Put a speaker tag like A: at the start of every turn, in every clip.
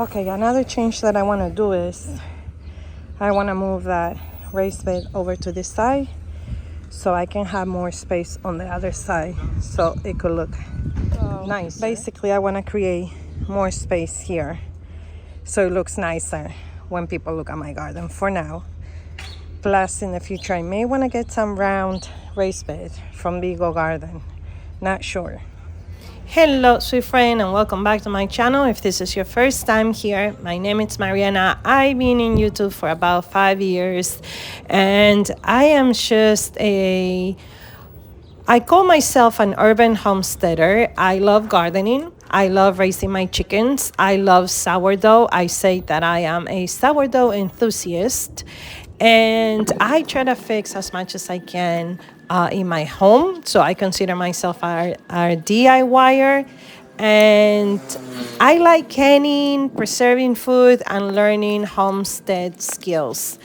A: Okay, another change that I want to do is I want to move that raised bed over to this side so I can have more space on the other side so it could look nice. Basically, I want to create more space here so it looks nicer when people look at my garden for now. Plus, in the future, I may want to get some round raised bed from Vigo Garden. Not sure. Hello, sweet friend, and welcome back to my channel. If this is your first time here, my name is Mariana. I've been in YouTube for about 5 years, and I am just I call myself an urban homesteader. I love gardening. I love raising my chickens. I love sourdough. I say that I am a sourdough enthusiast. And I try to fix as much as I can in my home. So I consider myself a DIYer. And I like canning, preserving food, and learning homestead skills.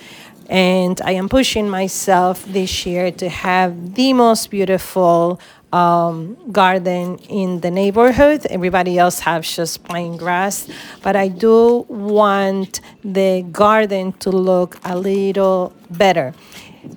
A: And I am pushing myself this year to have the most beautiful garden in the neighborhood. Everybody else has just plain grass, but I do want the garden to look a little better.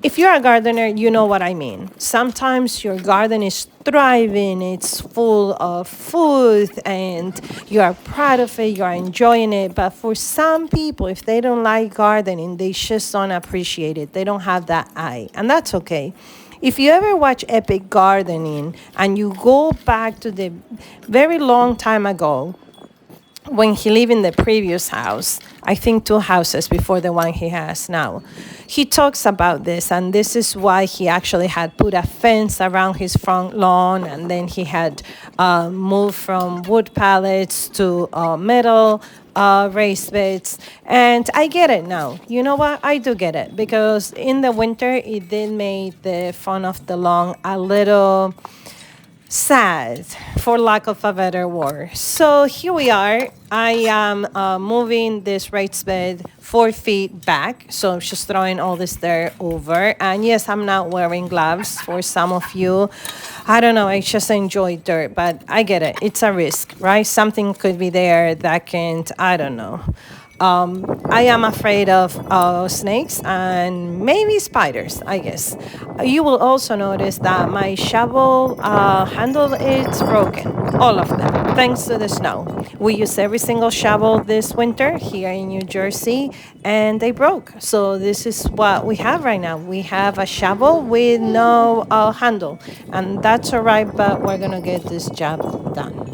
A: If you're a gardener, you know what I mean. Sometimes your garden is thriving, it's full of food, and you are proud of it, you are enjoying it. But for some people, if they don't like gardening, they just don't appreciate it. They don't have that eye, and that's okay. If you ever watch Epic Gardening and you go back to the very long time ago, when he lived in the previous house, I think 2 houses before the one he has now, he talks about this, and this is why he actually had put a fence around his front lawn, and then he had moved from wood pallets to metal raised beds. And I get it now. You know what? I do get it, because in the winter it did make the front of the lawn a little sad, for lack of a better word. So here we are. I am moving this raised bed 4 feet back, so I'm just throwing all this dirt over. And yes, I'm not wearing gloves. For some of you, I don't know, I just enjoy dirt, but I get it. It's a risk, right? Something could be there that can, I don't know. I am afraid of snakes and maybe spiders, I guess. You will also notice that my shovel handle is broken, all of them, thanks to the snow. We use every single shovel this winter here in New Jersey, and they broke. So this is what we have right now. We have a shovel with no handle, and that's all right, but we're gonna get this job done.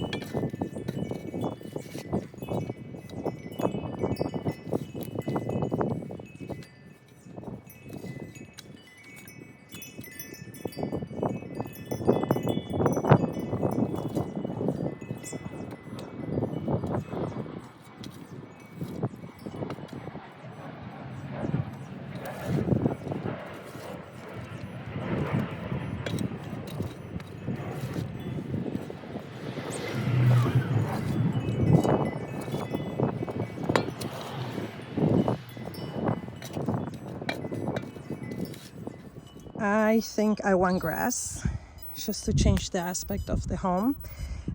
A: I think I want grass just to change the aspect of the home,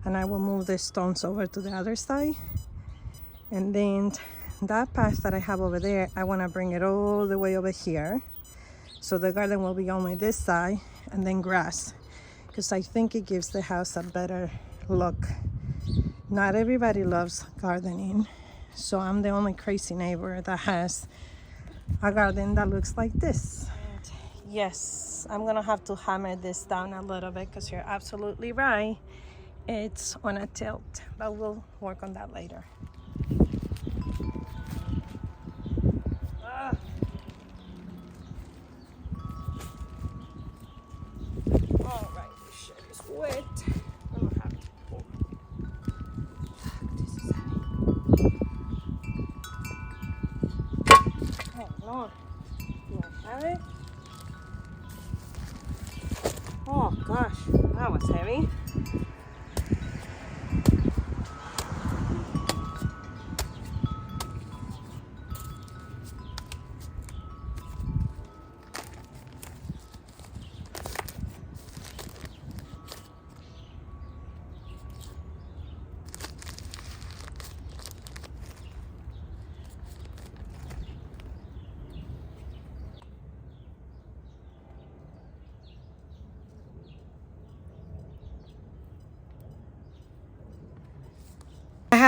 A: and I will move the stones over to the other side, and then that path that I have over there, I want to bring it all the way over here, so the garden will be only this side, and then grass, because I think it gives the house a better look. Not everybody loves gardening, so I'm the only crazy neighbor that has a garden that looks like this. Yes, I'm gonna have to hammer this down a little bit, because you're absolutely right. It's on a tilt, but we'll work on that later. All right, this shit is wet. I'm gonna have to pull. This is heavy. Oh Lord, do I have it? Oh gosh, that was heavy.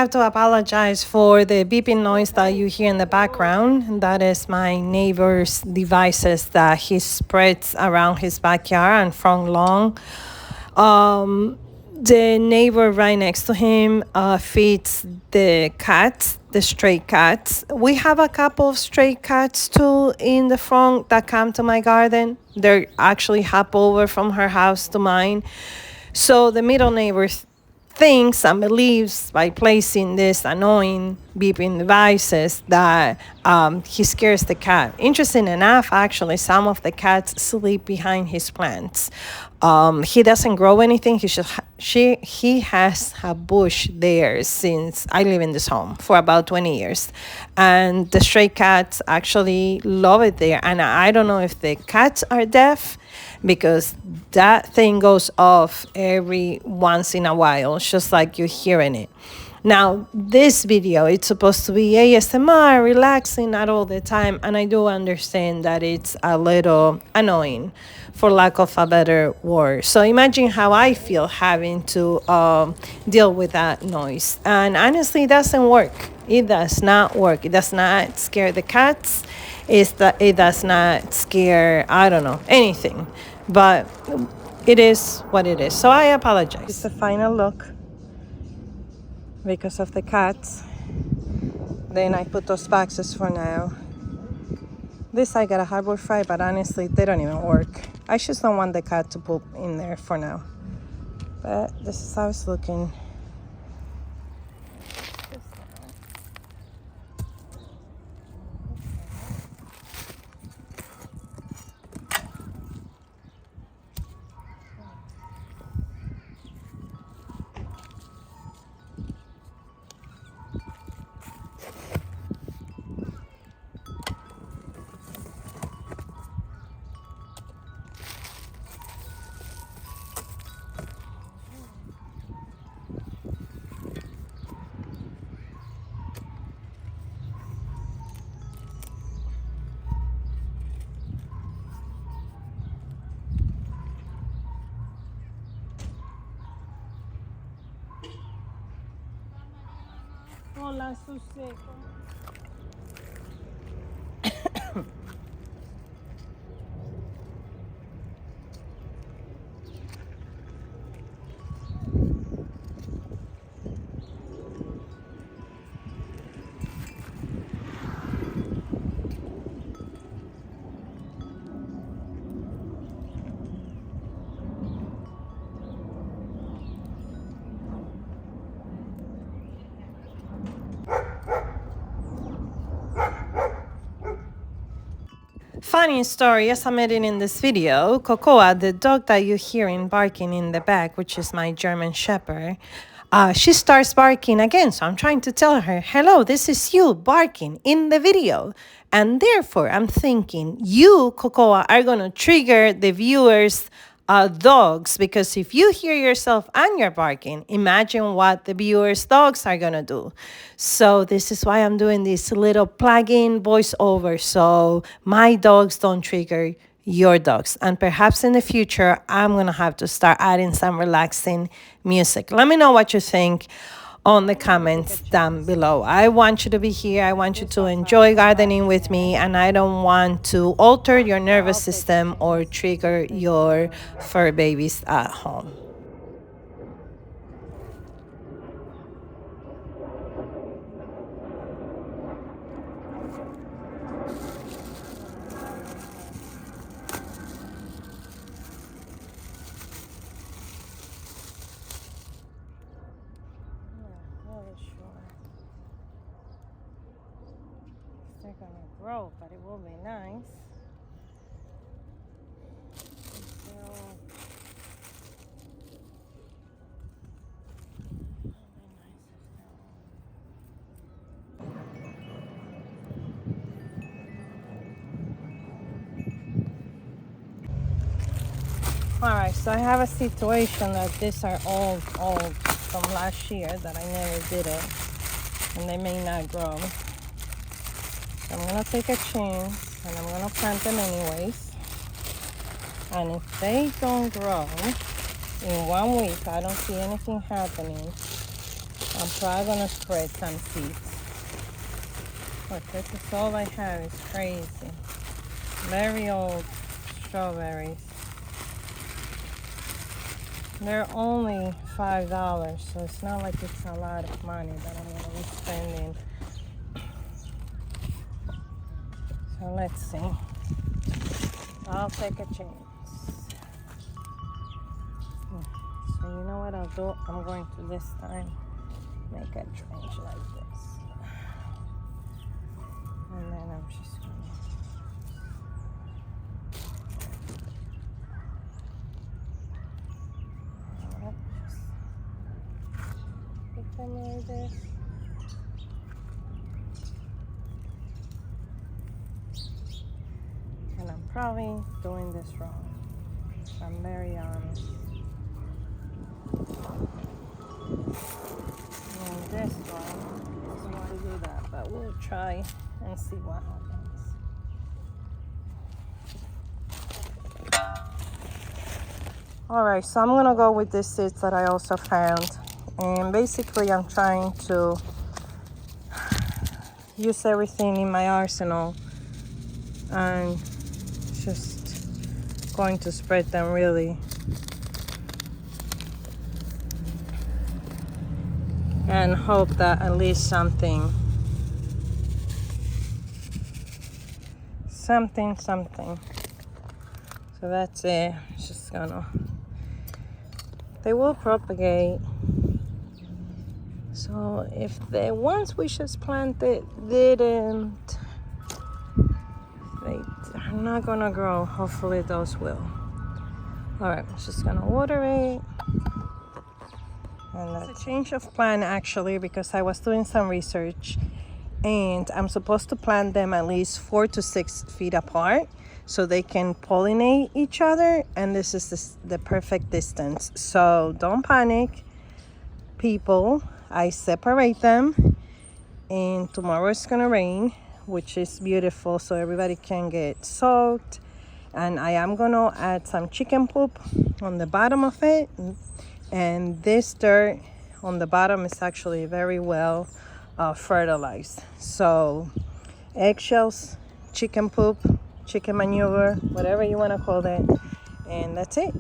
A: have to apologize for the beeping noise that you hear in the background. That is my neighbor's devices that he spreads around his backyard and front lawn. The neighbor right next to him feeds the cats, the stray cats. We have a couple of stray cats too in the front that come to my garden. They actually hop over from her house to mine. So the middle neighbor thinks and believes by placing these annoying beeping devices that he scares the cat. Interesting enough, actually, some of the cats sleep behind his plants. He doesn't grow anything. He has a bush there since I live in this home for about 20 years. And the stray cats actually love it there. And I don't know if the cats are deaf, because that thing goes off every once in a while, just like you're hearing it. Now, this video, it's supposed to be ASMR, relaxing, not all the time, and I do understand that it's a little annoying, for lack of a better word. So imagine how I feel having to deal with that noise. And honestly, it doesn't work. It does not work. It does not scare the cats. It does not scare, I don't know, anything. But it is what it is. So I apologize. It's the final look because of the cats. Then I put those boxes for now. This I got a hardwood fry, but honestly, they don't even work. I just don't want the cat to poop in there for now. But this is how it's looking. Hola, su seco. Funny story, as I'm editing in this video, Cocoa, the dog that you're hearing barking in the back, which is my German Shepherd, she starts barking again. So I'm trying to tell her, hello, this is you barking in the video. And therefore, I'm thinking you, Cocoa, are going to trigger the viewers' dogs, because if you hear yourself and you're barking, imagine what the viewers' dogs are gonna do. So this is why I'm doing this little plug-in voiceover, so my dogs don't trigger your dogs. And perhaps in the future, I'm gonna have to start adding some relaxing music. Let me know what you think on the comments down below. I want you to be here. I want you to enjoy gardening with me, and I don't want to alter your nervous system or trigger your fur babies at home. They're gonna grow, but it will be nice. Alright, so I have a situation that these are all from last year that I never did it, and they may not grow. So I'm gonna take a chance and I'm gonna plant them anyways. And if they don't grow in 1 week, I don't see anything happening, I'm probably gonna spread some seeds. But this is all I have. It's crazy. Very old strawberries. They're only $5, so it's not like it's a lot of money that I'm gonna be spending. So let's see. I'll take a chance. So you know what I'll do? I'm going to this time make a trench like this. And then I'm just gonna put them like this. And I'm probably doing this wrong. I'm very honest. And this one doesn't want to do that, but we'll try and see what happens. Alright, so I'm gonna go with these seeds that I also found. And basically I'm trying to use everything in my arsenal and just going to spread them really. And hope that at least something. So that's it. Just gonna. They will propagate. So if the ones we just planted didn't, they are not gonna grow. Hopefully those will. All right, I'm just gonna water it. And that's a change of plan actually, because I was doing some research and I'm supposed to plant them at least 4 to 6 feet apart so they can pollinate each other, and this is the perfect distance. So don't panic, people. I separate them, and tomorrow it's gonna rain, which is beautiful, so everybody can get soaked. And I am gonna add some chicken poop on the bottom of it, and this dirt on the bottom is actually very well fertilized. So eggshells, chicken poop, chicken manure, whatever you want to call it, and that's it.